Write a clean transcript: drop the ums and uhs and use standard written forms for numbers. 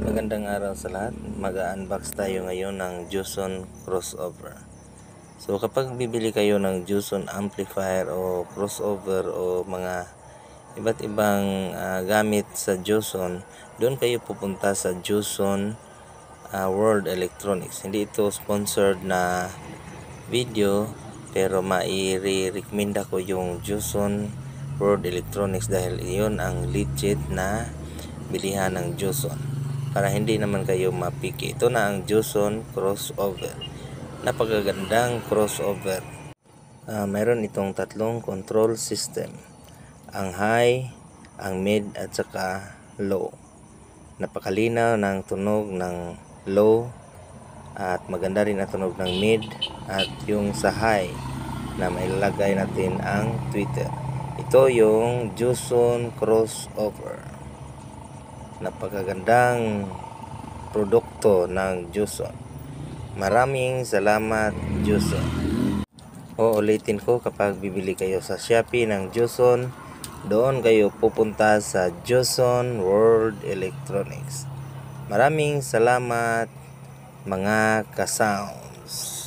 Magandang araw sa lahat. Mag-unbox tayo ngayon ng Juson crossover. So kapag bibili kayo ng Juson amplifier o crossover o mga iba't ibang gamit sa Juson, doon kayo pupunta sa Juson World Electronics. Hindi ito sponsored na video, pero mai-recommend ko yung Juson World Electronics dahil iyon ang legit na bilihan ng Juson, para hindi naman kayo mapiki. Ito na ang Juson crossover. Napakagandang crossover. Mayroon itong tatlong control system, ang high, ang mid at saka low. Napakalinaw ng tunog ng low at maganda rin ang tunog ng mid, at yung sa high na mailalagay natin ang tweeter. Ito yung Juson crossover. Napakagandang produkto ng Juson. Maraming salamat, Juson. Ulitin ko, kapag bibili kayo sa Shopee ng Juson, doon kayo pupunta sa Juson World Electronics. Maraming salamat, mga ka-sounds.